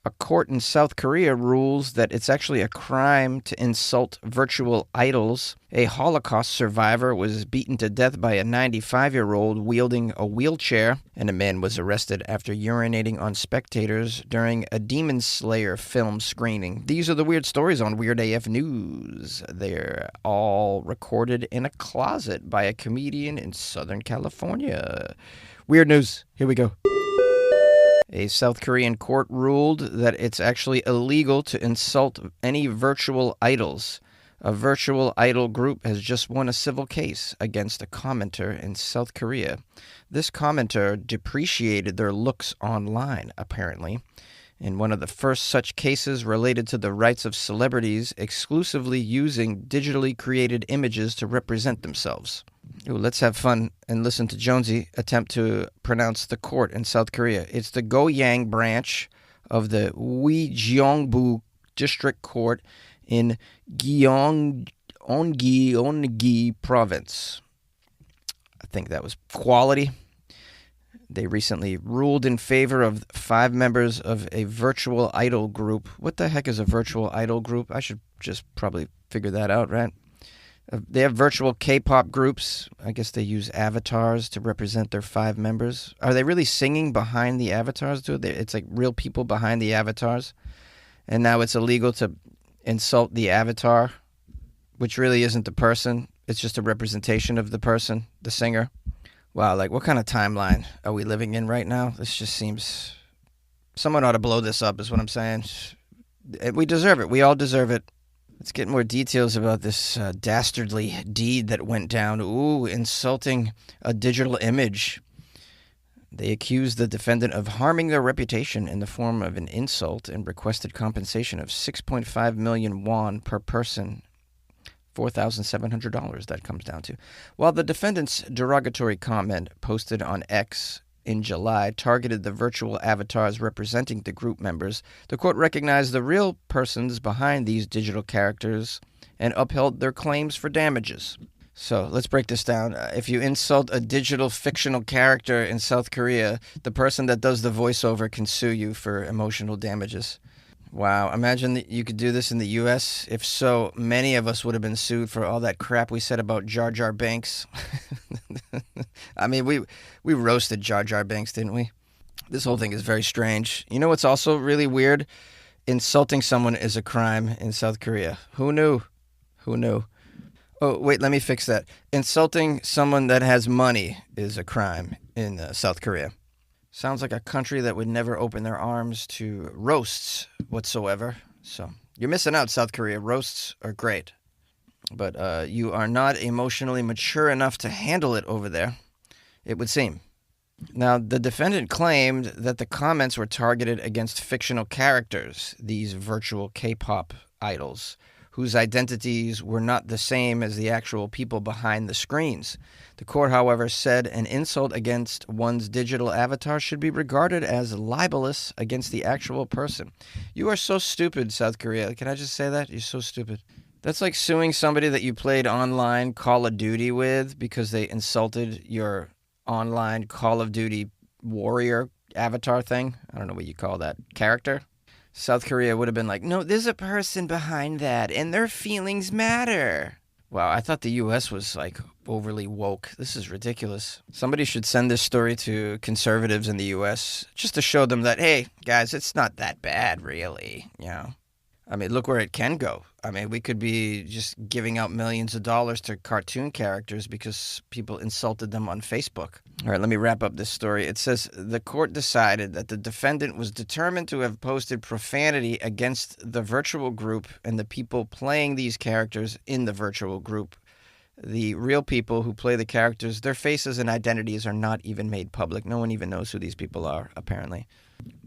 A court in South Korea rules that it's actually a crime to insult virtual idols. A Holocaust survivor was beaten to death by a 95-year-old wielding a wheelchair, and a man was arrested after urinating on spectators during a Demon Slayer film screening. These are the weird stories on Weird AF News. They're all recorded in a closet by a comedian in Southern California. Weird news. Here we go. A South Korean court ruled that it's actually illegal to insult any virtual idols. A virtual idol group has just won a civil case against a commenter in South Korea. This commenter depreciated their looks online, apparently. In one of the first such cases related to the rights of celebrities exclusively using digitally created images to represent themselves. Ooh, let's have fun and listen to Jonesy attempt to pronounce the court in South Korea. It's the Goyang branch of the Uijeongbu District Court in Gyeonggi Province. I think that was quality. They recently ruled in favor of 5 members of a virtual idol group. What the heck is a virtual idol group? I should just probably figure that out, right? They have virtual K-pop groups. I guess they use avatars to represent their 5 members. Are they really singing behind the avatars, dude? It's like real people behind the avatars. And now it's illegal to insult the avatar, which really isn't the person. It's just a representation of the person, the singer. Wow, like what kind of timeline are we living in right now? This just seems... Someone ought to blow this up is what I'm saying. We deserve it. We all deserve it. Let's get more details about this dastardly deed that went down. Ooh, insulting a digital image. They accused the defendant of harming their reputation in the form of an insult and requested compensation of 6.5 million won per person. $4,700 that comes down to. While the defendant's derogatory comment posted on X in July targeted the virtual avatars representing the group members, the court recognized the real persons behind these digital characters and upheld their claims for damages. So let's break this down. If you insult a digital fictional character in South Korea, the person that does the voiceover can sue you for emotional damages. Wow, imagine that you could do this in the U.S. If so, many of us would have been sued for all that crap we said about Jar Jar Binks. I mean, we roasted Jar Jar Binks, didn't we? This whole thing is very strange. You know what's also really weird? Insulting someone is a crime in South Korea. Who knew? Who knew? Oh, wait, let me fix that. Insulting someone that has money is a crime in South Korea. Sounds like a country that would never open their arms to roasts whatsoever. So you're missing out, South Korea. Roasts are great. But you are not emotionally mature enough to handle it over there, it would seem. Now, the defendant claimed that the comments were targeted against fictional characters, these virtual K-pop idols, whose identities were not the same as the actual people behind the screens. The court, however, said an insult against one's digital avatar should be regarded as libelous against the actual person. You are so stupid, South Korea. Can I just say that? You're so stupid. That's like suing somebody that you played online Call of Duty with because they insulted your online Call of Duty warrior avatar thing. I don't know what you call that. Character. South Korea would have been like, no, there's a person behind that, and their feelings matter. Wow, I thought the U.S. was, like, overly woke. This is ridiculous. Somebody should send this story to conservatives in the U.S. just to show them that, hey, guys, it's not that bad, really, you know. I mean, look where it can go. I mean, we could be just giving out millions of dollars to cartoon characters because people insulted them on Facebook. All right, let me wrap up this story. It says the court decided that the defendant was determined to have posted profanity against the virtual group and the people playing these characters in the virtual group. The real people who play the characters, their faces and identities are not even made public. No one even knows who these people are, apparently.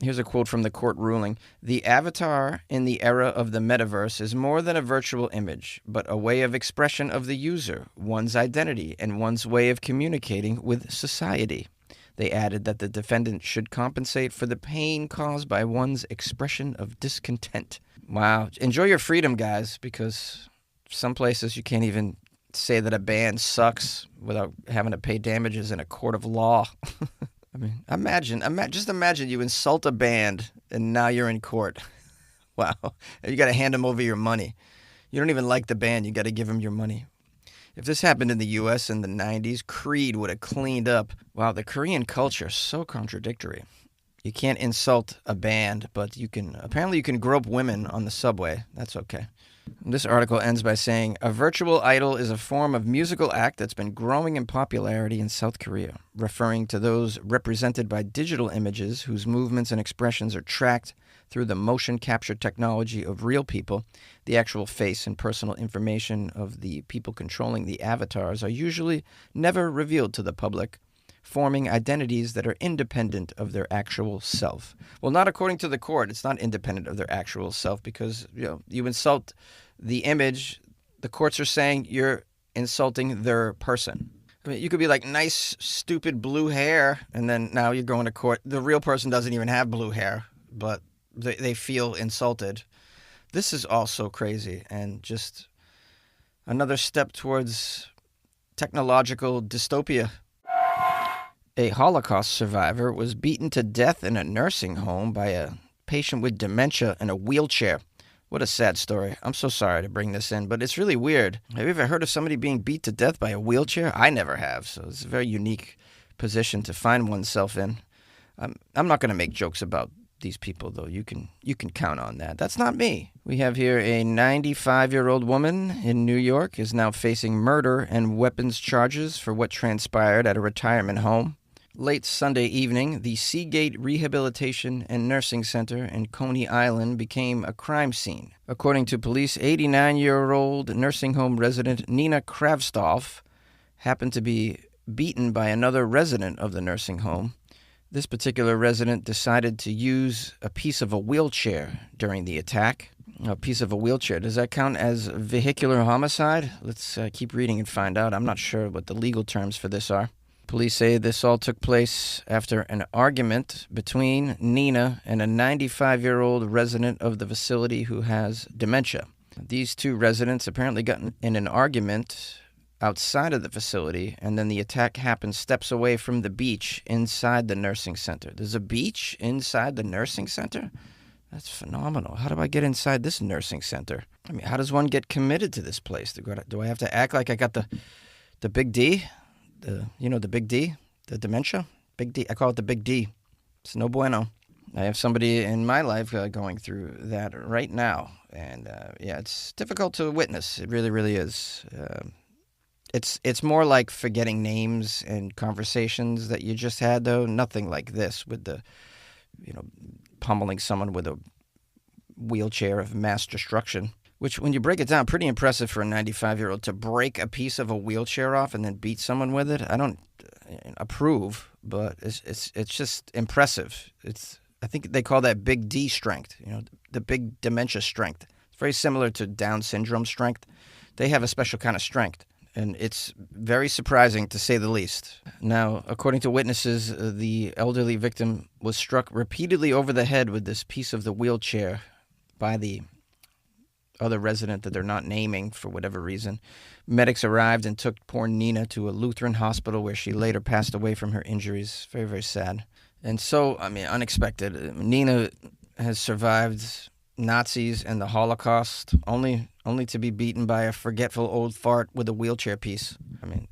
Here's a quote from the court ruling. The avatar in the era of the metaverse is more than a virtual image, but a way of expression of the user, one's identity, and one's way of communicating with society. They added that the defendant should compensate for the pain caused by one's expression of discontent. Wow. Enjoy your freedom, guys, because some places you can't even say that a band sucks without having to pay damages in a court of law. I mean, just imagine you insult a band and now you're in court. Wow. You got to hand them over your money. You don't even like the band. You got to give them your money. If this happened in the U.S. in the 90s, Creed would have cleaned up. Wow, the Korean culture is so contradictory. You can't insult a band, but apparently you can grope women on the subway. That's okay. This article ends by saying, a virtual idol is a form of musical act that's been growing in popularity in South Korea, referring to those represented by digital images whose movements and expressions are tracked through the motion capture technology of real people. The actual face and personal information of the people controlling the avatars are usually never revealed to the public, forming identities that are independent of their actual self. Well, not according to the court. It's not independent of their actual self because, you insult the image. The courts are saying you're insulting their person. I mean, you could be like, nice, stupid blue hair, and then now you're going to court. The real person doesn't even have blue hair, but they feel insulted. This is all so crazy and just another step towards technological dystopia. A Holocaust survivor was beaten to death in a nursing home by a patient with dementia in a wheelchair. What a sad story. I'm so sorry to bring this in, but it's really weird. Have you ever heard of somebody being beat to death by a wheelchair? I never have, so it's a very unique position to find oneself in. I'm not going to make jokes about these people, though. You can count on that. That's not me. We have here a 95-year-old woman in New York is now facing murder and weapons charges for what transpired at a retirement home. Late Sunday evening, the Seagate Rehabilitation and Nursing Center in Coney Island became a crime scene. According to police, 89-year-old nursing home resident Nina Kravstov happened to be beaten by another resident of the nursing home. This particular resident decided to use a piece of a wheelchair during the attack. A piece of a wheelchair. Does that count as vehicular homicide? Let's keep reading and find out. I'm not sure what the legal terms for this are. Police say this all took place after an argument between Nina and a 95-year-old resident of the facility who has dementia. These two residents apparently got in an argument outside of the facility, and then the attack happened steps away from the beach inside the nursing center. There's a beach inside the nursing center? That's phenomenal. How do I get inside this nursing center? I mean, how does one get committed to this place? Do I have to act like I got the big D? The big D? The dementia? Big D. I call it the big D. It's no bueno. I have somebody in my life going through that right now. And, it's difficult to witness. It really, really is. It's more like forgetting names and conversations that you just had, though. Nothing like this with the, pummeling someone with a wheelchair of mass destruction. Which, when you break it down, pretty impressive for a 95-year-old to break a piece of a wheelchair off and then beat someone with it. I don't approve, but it's just impressive. I think they call that big D strength, the big dementia strength. It's very similar to Down syndrome strength. They have a special kind of strength, and it's very surprising to say the least. Now, according to witnesses, the elderly victim was struck repeatedly over the head with this piece of the wheelchair by the other resident that they're not naming for whatever reason. Medics arrived and took poor Nina to a Lutheran hospital where she later passed away from her injuries. Very, very sad. And so, unexpected. Nina has survived Nazis and the Holocaust only to be beaten by a forgetful old fart with a wheelchair piece.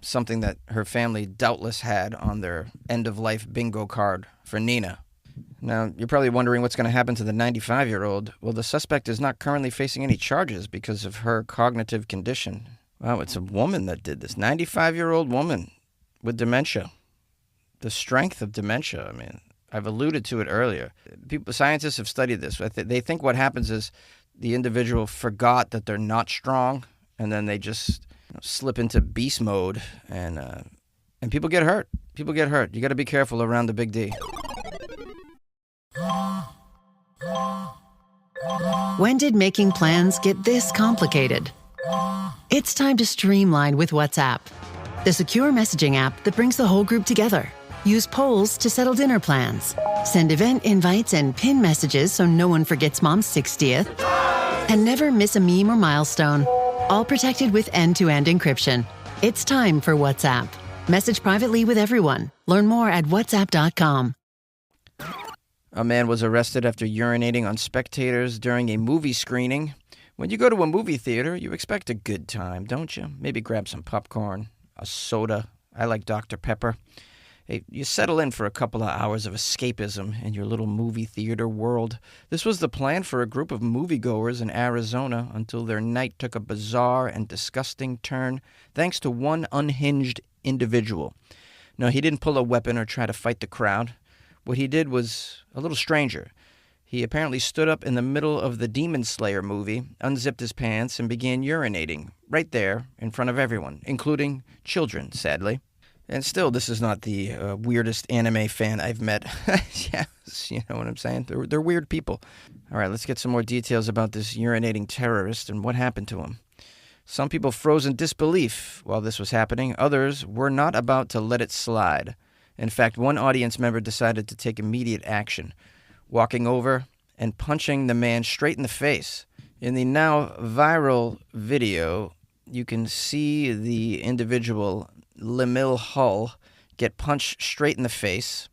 Something that her family doubtless had on their end-of-life bingo card for Nina. Now, you're probably wondering what's going to happen to the 95-year-old. Well, the suspect is not currently facing any charges because of her cognitive condition. Wow, it's a woman that did this. 95-year-old woman with dementia. The strength of dementia, I've alluded to it earlier. Scientists have studied this. They think what happens is the individual forgot that they're not strong, and then they just slip into beast mode, and people get hurt. People get hurt. You got to be careful around the big D. When did making plans get this complicated? It's time to streamline with WhatsApp, the secure messaging app that brings the whole group together. Use polls to settle dinner plans. Send event invites and pin messages so no one forgets Mom's 60th. And never miss a meme or milestone. All protected with end-to-end encryption. It's time for WhatsApp. Message privately with everyone. Learn more at whatsapp.com. A man was arrested after urinating on spectators during a movie screening. When you go to a movie theater, you expect a good time, don't you? Maybe grab some popcorn, a soda. I like Dr. Pepper. Hey, you settle in for a couple of hours of escapism in your little movie theater world. This was the plan for a group of moviegoers in Arizona until their night took a bizarre and disgusting turn thanks to one unhinged individual. No, he didn't pull a weapon or try to fight the crowd. What he did was a little stranger. He apparently stood up in the middle of the Demon Slayer movie, unzipped his pants, and began urinating right there in front of everyone, including children, sadly. And still, this is not the weirdest anime fan I've met. Yes, you know what I'm saying? They're weird people. All right, let's get some more details about this urinating terrorist and what happened to him. Some people froze in disbelief while this was happening. Others were not about to let it slide. In fact, one audience member decided to take immediate action, walking over and punching the man straight in the face. In the now viral video, you can see the individual, Lemil Hull, get punched straight in the face.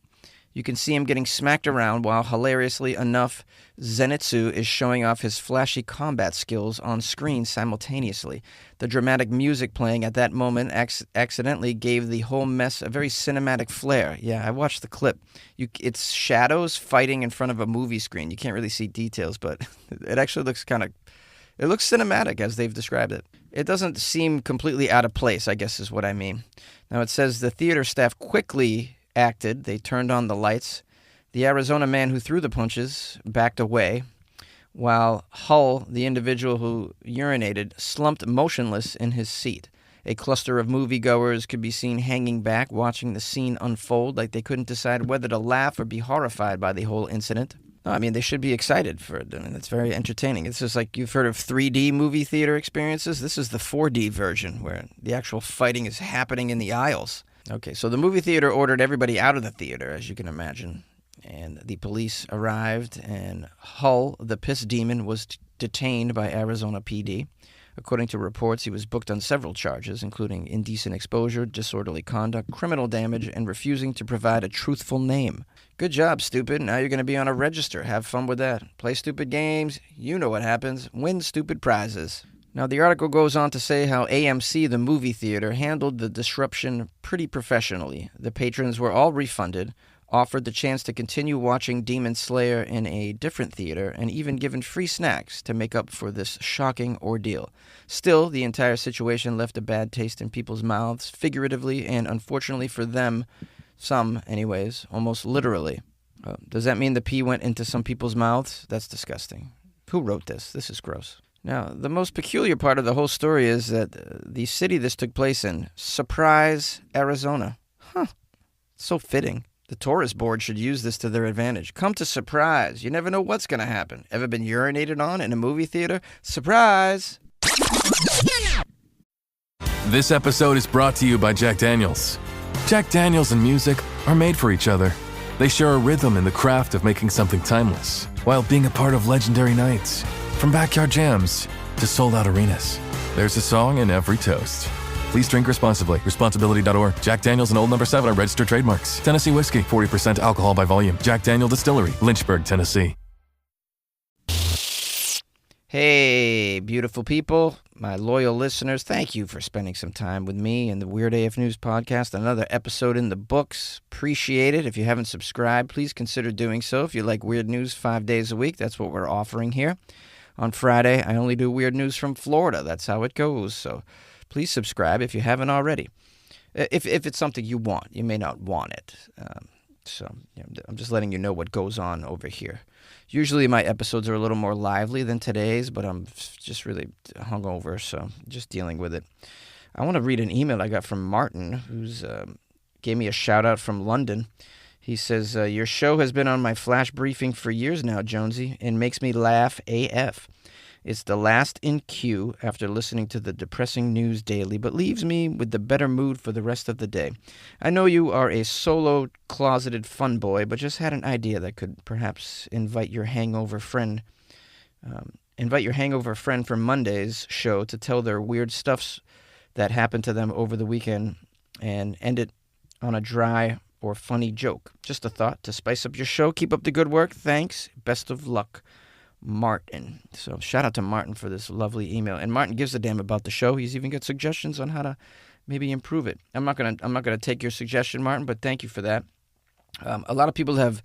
You can see him getting smacked around while, hilariously enough, Zenitsu is showing off his flashy combat skills on screen simultaneously. The dramatic music playing at that moment accidentally gave the whole mess a very cinematic flair. Yeah, I watched the clip. It's shadows fighting in front of a movie screen. You can't really see details, but it actually looks it looks cinematic as they've described it. It doesn't seem completely out of place, I guess is what I mean. Now, it says the theater staff quickly acted. They turned on the lights. The Arizona man who threw the punches backed away, while Hull, the individual who urinated, slumped motionless in his seat. A cluster of moviegoers could be seen hanging back, watching the scene unfold like they couldn't decide whether to laugh or be horrified by the whole incident. No, I mean, they should be excited for it. I mean, it's very entertaining. It's just like you've heard of 3D movie theater experiences. This is the 4D version where the actual fighting is happening in the aisles. Okay, so the movie theater ordered everybody out of the theater, as you can imagine. And the police arrived, and Hull, the piss demon, was detained by Arizona PD. According to reports, he was booked on several charges, including indecent exposure, disorderly conduct, criminal damage, and refusing to provide a truthful name. Good job, stupid. Now you're going to be on a register. Have fun with that. Play stupid games. You know what happens. Win stupid prizes. Now, the article goes on to say how AMC, the movie theater, handled the disruption pretty professionally. The patrons were all refunded, offered the chance to continue watching Demon Slayer in a different theater, and even given free snacks to make up for this shocking ordeal. Still, the entire situation left a bad taste in people's mouths, figuratively and, unfortunately for them, some anyways, almost literally. Does that mean the pee went into some people's mouths? That's disgusting. Who wrote this? This is gross. Now, the most peculiar part of the whole story is that the city this took place in, Surprise, Arizona. So fitting. The tourist board should use this to their advantage. Come to Surprise. You never know what's going to happen. Ever been urinated on in a movie theater? Surprise! This episode is brought to you by Jack Daniels. Jack Daniels and music are made for each other. They share a rhythm in the craft of making something timeless, while being a part of legendary nights. From backyard jams to sold-out arenas, there's a song in every toast. Please drink responsibly. Responsibility.org. Jack Daniels and Old No. 7 are registered trademarks. Tennessee whiskey, 40% alcohol by volume. Jack Daniel Distillery, Lynchburg, Tennessee. Hey, beautiful people, my loyal listeners, thank you for spending some time with me and the Weird AF News Podcast. Another episode in the books. Appreciate it. If you haven't subscribed, please consider doing so. If you like weird news 5 days a week, that's what we're offering here. On Friday, I only do weird news from Florida. That's how it goes. So please subscribe if you haven't already. If it's something you want, you may not want it. I'm just letting you know what goes on over here. Usually my episodes are a little more lively than today's, but I'm just really hungover, so just dealing with it. I want to read an email I got from Martin, who's gave me a shout-out from London. He says, your show has been on my flash briefing for years now, Jonesy, and makes me laugh AF. It's the last in queue after listening to the depressing news daily, but leaves me with the better mood for the rest of the day. I know you are a solo, closeted fun boy, but just had an idea that could perhaps invite your hangover friend for Monday's show to tell their weird stuffs that happened to them over the weekend and end it on a dry or funny joke. Just a thought to spice up your show. Keep up the good work. Thanks. Best of luck, Martin. So shout out to Martin for this lovely email. And Martin gives a damn about the show. He's even got suggestions on how to maybe improve it. I'm not gonna take your suggestion, Martin, but thank you for that. A lot of people have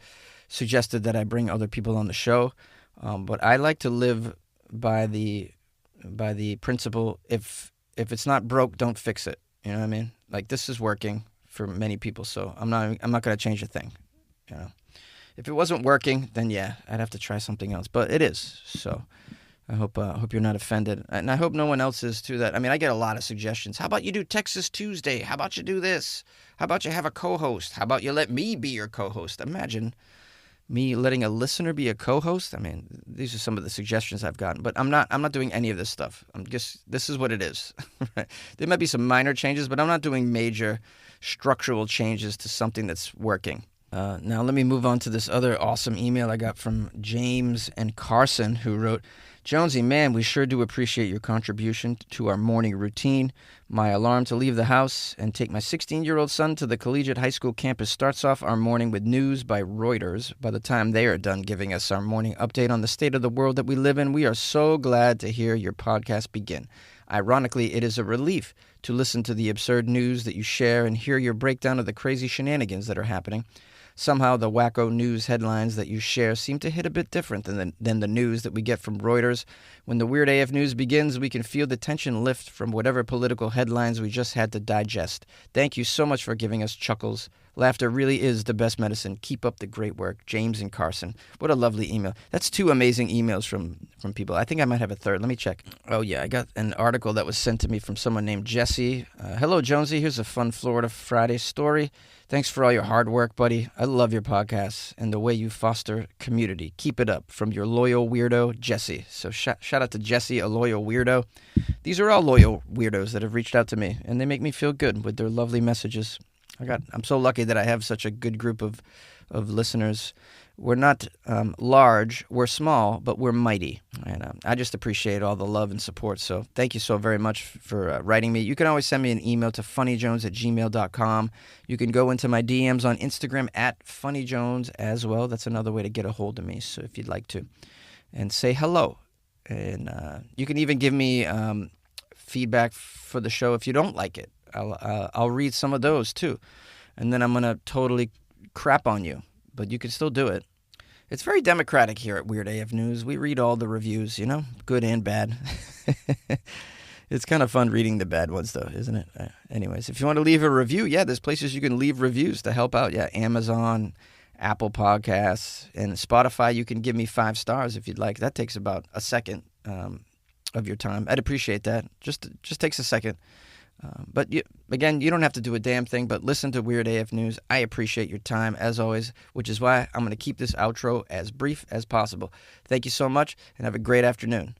suggested that I bring other people on the show, but I like to live by the principle: if it's not broke, don't fix it. You know what I mean? Like, this is working for many people, so I'm not going to change a thing. You know, if it wasn't working, then yeah, I'd have to try something else. But it is, so I hope you're not offended, and I hope no one else is too. That I mean, I get a lot of suggestions. How about you do Texas Tuesday? How about you do this? How about you have a co-host? How about you let me be your co-host? Imagine me letting a listener be a co-host. I mean, these are some of the suggestions I've gotten, but I'm not doing any of this stuff. This is what it is. There might be some minor changes, but I'm not doing major structural changes to something that's working. Now let me move on to this other awesome email I got from James and Carson, who wrote, Jonesy, man, we sure do appreciate your contribution to our morning routine. My alarm to leave the house and take my 16-year-old son to the collegiate high school campus starts off our morning with news by Reuters. By the time they are done giving us our morning update on the state of the world that we live in, we are so glad to hear your podcast begin. Ironically, it is a relief to listen to the absurd news that you share and hear your breakdown of the crazy shenanigans that are happening. Somehow the wacko news headlines that you share seem to hit a bit different than the news that we get from Reuters. When the Weird AF News begins, we can feel the tension lift from whatever political headlines we just had to digest. Thank you so much for giving us chuckles. Laughter really is the best medicine. Keep up the great work. James and Carson. What a lovely email. That's 2 amazing emails from people. I think I might have a third. Let me check. Oh, yeah. I got an article that was sent to me from someone named Jesse. Hello, Jonesy. Here's a fun Florida Friday story. Thanks for all your hard work, buddy. I love your podcasts and the way you foster community. Keep it up. From your loyal weirdo, Jesse. So shout out to Jesse, a loyal weirdo. These are all loyal weirdos that have reached out to me, and they make me feel good with their lovely messages. I'm so lucky that I have such a good group of listeners. We're not large, we're small, but we're mighty. And I just appreciate all the love and support. So thank you so very much for writing me. You can always send me an email to funnyjones@gmail.com. You can go into my DMs on Instagram @funnyjones as well. That's another way to get a hold of me. So if you'd like to, and say hello. And you can even give me feedback for the show if you don't like it. I'll read some of those too, and then I'm gonna totally crap on you, but you can still do it. It's very democratic here at Weird AF News. We read all the reviews, good and bad. It's kind of fun reading the bad ones, though, isn't it? Anyways, if you want to leave a review, yeah, there's places you can leave reviews to help out. Yeah, Amazon, Apple Podcasts, and Spotify. You can give me 5 stars if you'd like. That takes about a second of your time. I'd appreciate that. Just takes a second. But again, you don't have to do a damn thing, but listen to Weird AF News. I appreciate your time, as always, which is why I'm going to keep this outro as brief as possible. Thank you so much, and have a great afternoon.